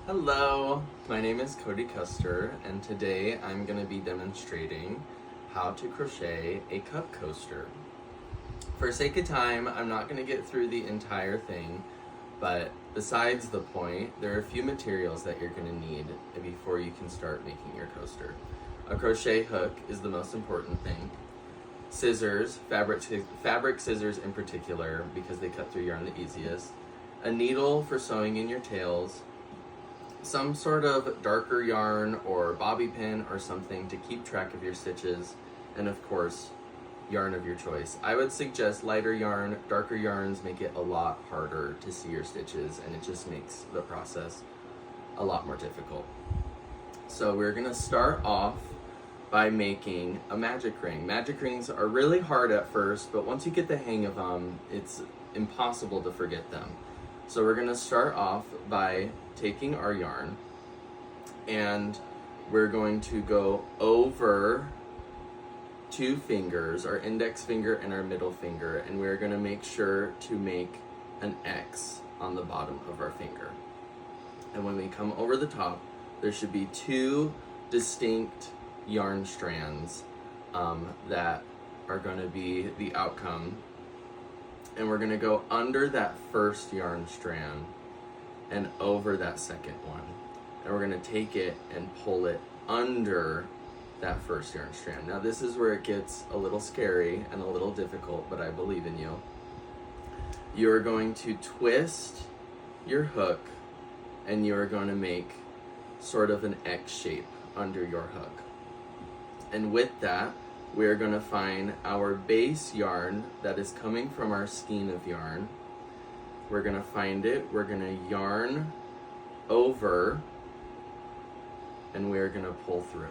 Hello, my name is Cody Custer, and today I'm going to be demonstrating how to crochet a cup coaster. For sake of time, I'm not going to get through the entire thing, but besides the point, there are a few materials that you're going to need before you can start making your coaster. A crochet hook is the most important thing. Scissors, fabric scissors in particular, because they cut through yarn the easiest. A needle for sewing in your tails. Some sort of darker yarn or bobby pin or something to keep track of your stitches, and of course, yarn of your choice. I would suggest lighter yarn. Darker yarns make it a lot harder to see your stitches, and it just makes the process a lot more difficult. So we're gonna start off by making a magic ring. Magic rings are really hard at first, but once you get the hang of them, it's impossible to forget them. So we're gonna start off by taking our yarn and we're going to go over two fingers, our index finger and our middle finger, and we're gonna make sure to make an X on the bottom of our finger. And when we come over the top, there should be two distinct yarn strands that are gonna be the outcome. And we're gonna go under that first yarn strand and over that second one. And we're gonna take it and pull it under that first yarn strand. Now this is where it gets a little scary and a little difficult, but I believe in you. You're going to twist your hook and you're going to make sort of an X shape under your hook. And with that, we're going to find our base yarn that is coming from our skein of yarn. We're going to find it, we're going to yarn over, and we're going to pull through.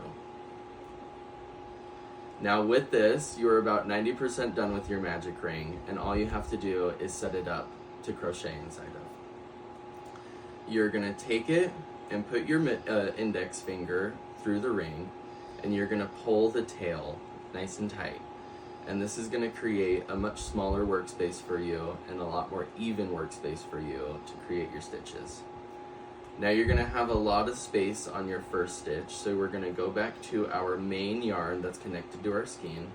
Now with this, you're about 90% done with your magic ring, and all you have to do is set it up to crochet inside of. You're going to take it and put your index finger through the ring, and you're going to pull the tail nice and tight. And this is going to create a much smaller workspace for you and a lot more even workspace for you to create your stitches. Now you're going to have a lot of space on your first stitch, so we're going to go back to our main yarn that's connected to our skein,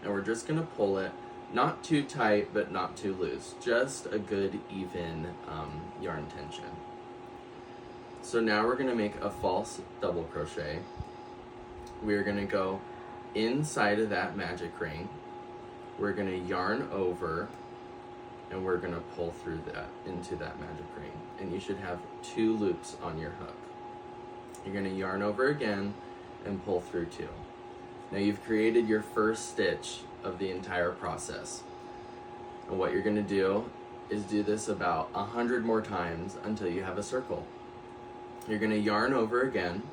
and we're just going to pull it not too tight but not too loose, just a good even yarn tension. So now we're going to make a false double crochet. We're going to go inside of that magic ring, we're going to yarn over, and we're going to pull through that into that magic ring, and you should have two loops on your hook. You're going to yarn over again and pull through two. Now you've created your first stitch of the entire process, and what you're going to do is do this about 100 more times until you have a circle. You're going to yarn over again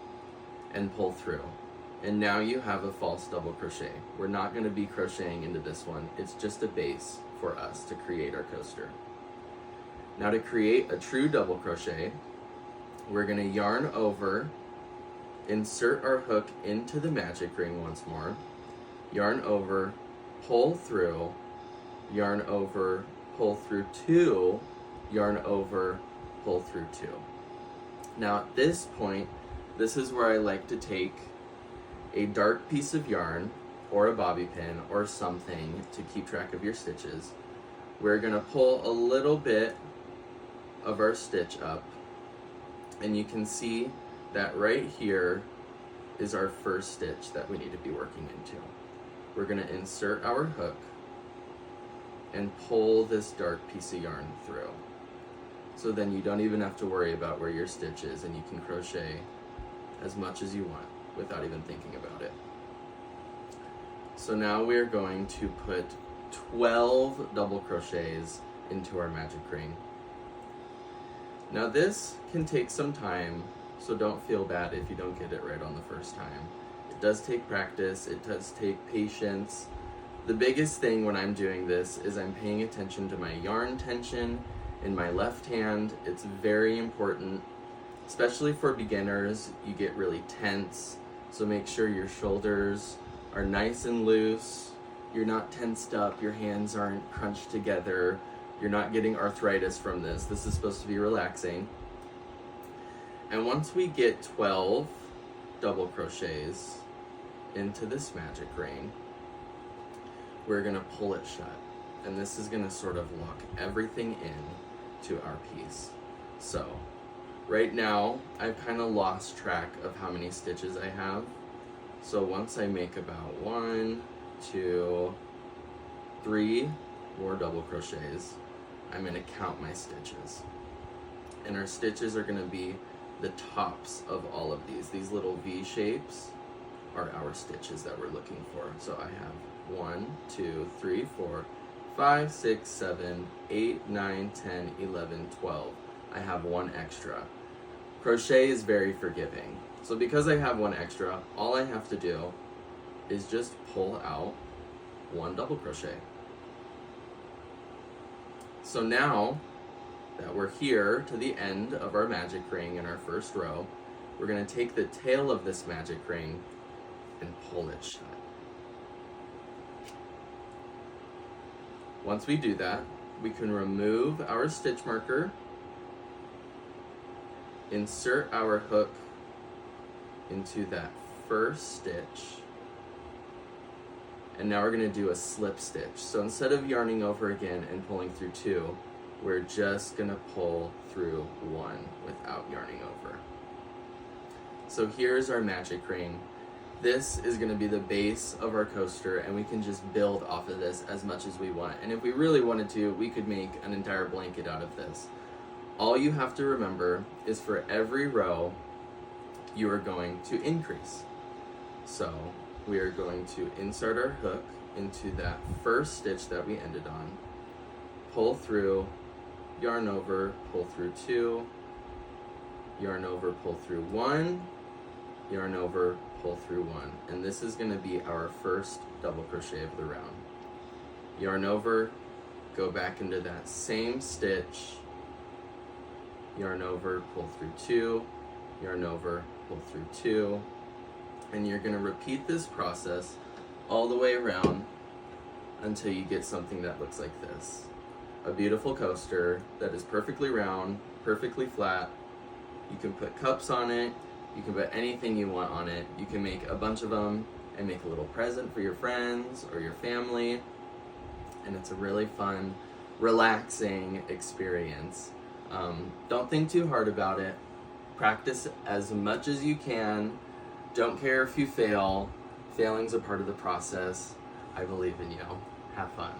and pull through. And now you have a false double crochet. We're not going to be crocheting into this one. It's just a base for us to create our coaster. Now to create a true double crochet, we're going to yarn over, insert our hook into the magic ring once more, yarn over, pull through, yarn over, pull through two, yarn over, pull through two. Now at this point, this is where I like to take a dark piece of yarn or a bobby pin or something to keep track of your stitches. We're going to pull a little bit of our stitch up, and you can see that right here is our first stitch that we need to be working into. We're going to insert our hook and pull this dark piece of yarn through. So then you don't even have to worry about where your stitch is, and you can crochet as much as you want without even thinking about it. So now we're going to put 12 double crochets into our magic ring. Now this can take some time, so don't feel bad if you don't get it right on the first time. It does take practice, it does take patience. The biggest thing when I'm doing this is I'm paying attention to my yarn tension in my left hand. It's very important, especially for beginners. You get really tense. So make sure your shoulders are nice and loose, you're not tensed up, your hands aren't crunched together, you're not getting arthritis from this. This is supposed to be relaxing. And once we get 12 double crochets into this magic ring, we're gonna pull it shut. And this is gonna sort of lock everything in to our piece. So, right now, I've kind of lost track of how many stitches I have. So once I make about 1, 2, 3 more double crochets, I'm gonna count my stitches. And our stitches are gonna be the tops of all of these. These little V shapes are our stitches that we're looking for. So I have 1, 2, 3, 4, 5, 6, 7, 8, 9, 10, 11, 12. I have 1 extra. Crochet is very forgiving. So because I have 1 extra, all I have to do is just pull out 1 double crochet. So now that we're here to the end of our magic ring in our first row, we're going to take the tail of this magic ring and pull it shut. Once we do that, we can remove our stitch marker, insert our hook into that first stitch, and now we're going to do a slip stitch. So instead of yarning over again and pulling through 2, we're just going to pull through 1 without yarning over. So here's our magic ring. This is going to be the base of our coaster, and we can just build off of this as much as we want. And if we really wanted to, we could make an entire blanket out of this. All you have to remember is for every row, you are going to increase. So we are going to insert our hook into that first stitch that we ended on, pull through, yarn over, pull through 2, yarn over, pull through 1, yarn over, pull through 1. And this is going to be our first double crochet of the round. Yarn over, go back into that same stitch, yarn over, pull through 2, yarn over, pull through 2, and you're going to repeat this process all the way around until you get something that looks like this. A beautiful coaster that is perfectly round, perfectly flat. You can put cups on it, you can put anything you want on it. You can make a bunch of them and make a little present for your friends or your family, and it's a really fun, relaxing experience. Don't think too hard about it. Practice as much as you can. Don't care if you fail. Failing's a part of the process. I believe in you. Have fun.